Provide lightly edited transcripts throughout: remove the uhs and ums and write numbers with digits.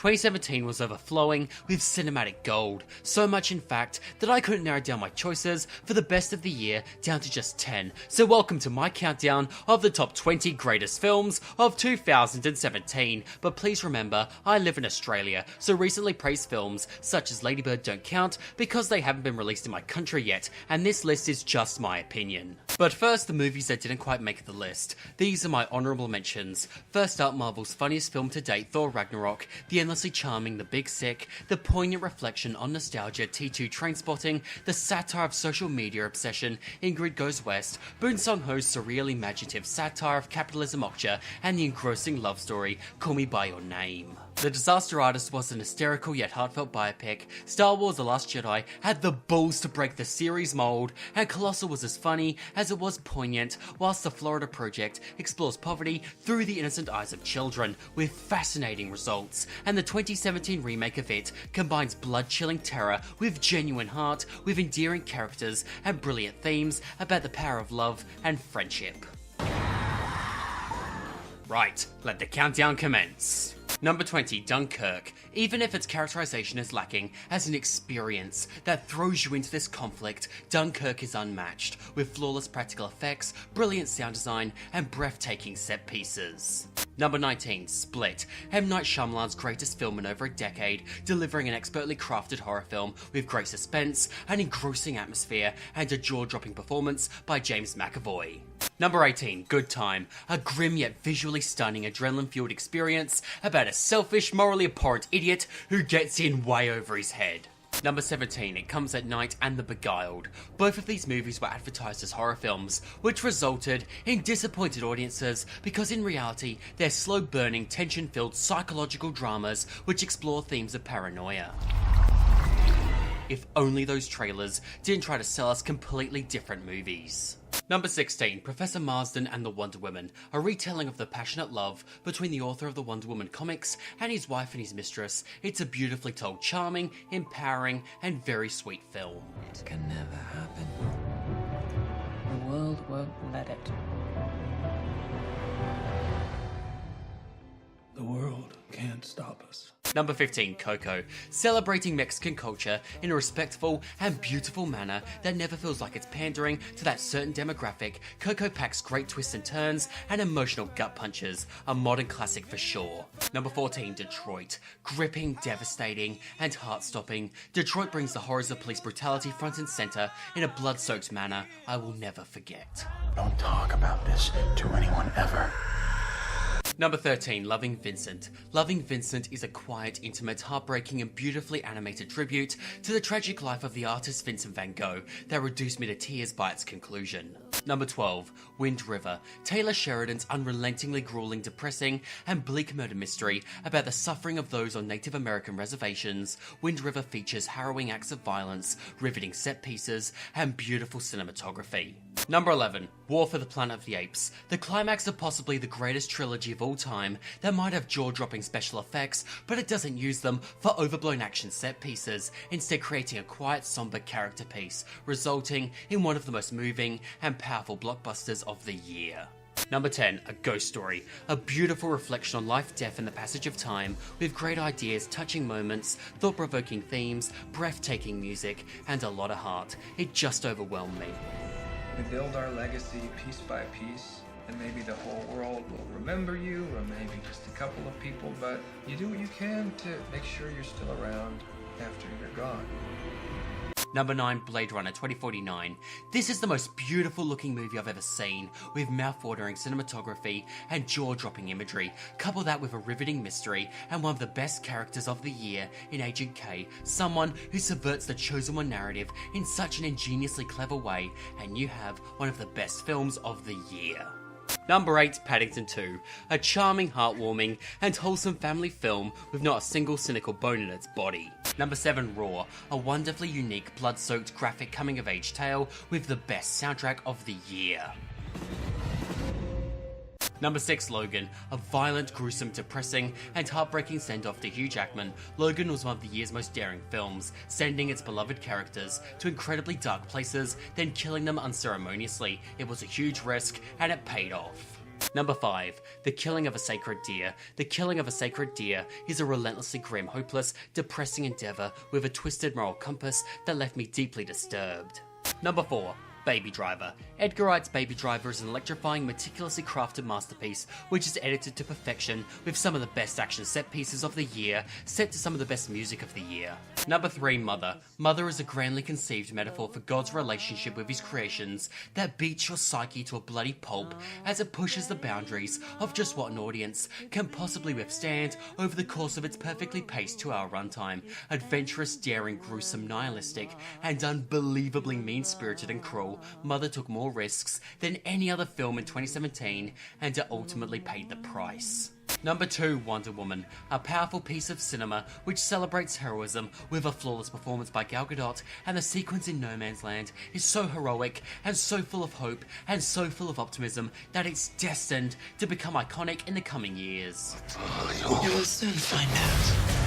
2017 was overflowing with cinematic gold, so much in fact that I couldn't narrow down my choices for the best of the year down to just 10, so welcome to my countdown of the top 20 greatest films of 2017, but please remember, I live in Australia, so recently praised films such as Lady Bird don't count because they haven't been released in my country yet, and this list is just my opinion. But first, the movies that didn't quite make the list. These are my honourable mentions. First up, Marvel's funniest film to date, Thor Ragnarok, the endlessly charming The Big Sick, the poignant reflection on nostalgia, T2 Trainspotting, the satire of social media obsession, Ingrid Goes West, Boon Song-ho's surreal imaginative satire of capitalism okja, and the engrossing love story, Call Me By Your Name. The Disaster Artist was an hysterical yet heartfelt biopic, Star Wars The Last Jedi had the balls to break the series mold, and Colossal was as funny as it was poignant, whilst The Florida Project explores poverty through the innocent eyes of children, with fascinating results, and the 2017 remake of it combines blood-chilling terror with genuine heart, with endearing characters and brilliant themes about the power of love and friendship. Right, let the countdown commence. Number 20, Dunkirk. Even if its characterization is lacking as an experience that throws you into this conflict, Dunkirk is unmatched, with flawless practical effects, brilliant sound design, and breathtaking set pieces. Number 19, Split. M. Night Shyamalan's greatest film in over a decade, delivering an expertly crafted horror film with great suspense, an engrossing atmosphere, and a jaw-dropping performance by James McAvoy. Number 18, Good Time. A grim yet visually stunning adrenaline-fueled experience about a selfish, morally abhorrent idiot who gets in way over his head. Number 17, It Comes at Night and The Beguiled. Both of these movies were advertised as horror films, which resulted in disappointed audiences because in reality, they're slow-burning, tension-filled psychological dramas which explore themes of paranoia. If only those trailers didn't try to sell us completely different movies. Number 16, Professor Marsden and the Wonder Woman, a retelling of the passionate love between the author of the Wonder Woman comics and his wife and his mistress. It's a beautifully told, charming, empowering, and very sweet film. It can never happen. The world won't let it. The world can't stop us. Number 15, Coco. Celebrating Mexican culture in a respectful and beautiful manner that never feels like it's pandering to that certain demographic, Coco packs great twists and turns and emotional gut punches. A modern classic for sure. Number 14, Detroit. Gripping, devastating, and heart-stopping, Detroit brings the horrors of police brutality front and center in a blood-soaked manner I will never forget. Don't talk about this to anyone ever. Number 13, Loving Vincent. Loving Vincent is a quiet, intimate, heartbreaking and beautifully animated tribute to the tragic life of the artist Vincent van Gogh that reduced me to tears by its conclusion. Number 12, Wind River. Taylor Sheridan's unrelentingly grueling, depressing and bleak murder mystery about the suffering of those on Native American reservations, Wind River features harrowing acts of violence, riveting set pieces, and beautiful cinematography. Number 11, War for the Planet of the Apes. The climax of possibly the greatest trilogy of all time that might have jaw-dropping special effects, but it doesn't use them for overblown action set pieces, instead creating a quiet, somber character piece, resulting in one of the most moving and powerful blockbusters of the year. Number 10, A Ghost Story. A beautiful reflection on life, death, and the passage of time, with great ideas, touching moments, thought-provoking themes, breathtaking music, and a lot of heart. It just overwhelmed me. We build our legacy piece by piece, and maybe the whole world will remember you, or maybe just a couple of people, but you do what you can to make sure you're still around after you're gone. Number 9, Blade Runner 2049. This is the most beautiful looking movie I've ever seen, with mouth-watering cinematography and jaw-dropping imagery. Couple that with a riveting mystery and one of the best characters of the year in Agent K, someone who subverts the chosen one narrative in such an ingeniously clever way, and you have one of the best films of the year. Number 8, Paddington 2. A charming, heartwarming, and wholesome family film with not a single cynical bone in its body. Number 7, Raw. A wonderfully unique, blood-soaked, graphic coming-of-age tale with the best soundtrack of the year. Number 6, Logan. A violent, gruesome, depressing, and heartbreaking send-off to Hugh Jackman, Logan was one of the year's most daring films, sending its beloved characters to incredibly dark places, then killing them unceremoniously. It was a huge risk, and it paid off. Number 5. The Killing of a Sacred Deer. The Killing of a Sacred Deer is a relentlessly grim, hopeless, depressing endeavour with a twisted moral compass that left me deeply disturbed. Number 4. Baby Driver. Edgar Wright's Baby Driver is an electrifying, meticulously crafted masterpiece which is edited to perfection with some of the best action set pieces of the year set to some of the best music of the year. Number 3. Mother. Mother is a grandly conceived metaphor for God's relationship with his creations that beats your psyche to a bloody pulp as it pushes the boundaries of just what an audience can possibly withstand over the course of its perfectly paced 2-hour runtime. Adventurous, daring, gruesome, nihilistic, and unbelievably mean-spirited and cruel, Mother took more risks than any other film in 2017 and it ultimately paid the price. Number 2. Wonder Woman. A powerful piece of cinema which celebrates heroism with a flawless performance by Gal Gadot, and the sequence in No Man's Land is so heroic and so full of hope and so full of optimism that it's destined to become iconic in the coming years. You will soon find out.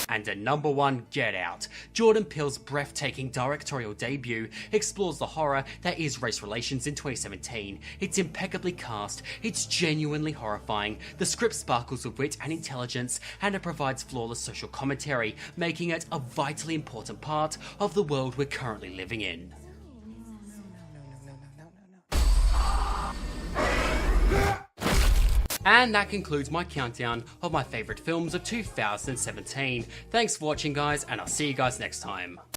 And at number 1, Get Out. Jordan Peele's breathtaking directorial debut explores the horror that is race relations in 2017. It's impeccably cast, it's genuinely horrifying, the script sparkles with wit and intelligence, and it provides flawless social commentary, making it a vitally important part of the world we're currently living in. And that concludes my countdown of my favourite films of 2017. Thanks for watching, guys, and I'll see you guys next time.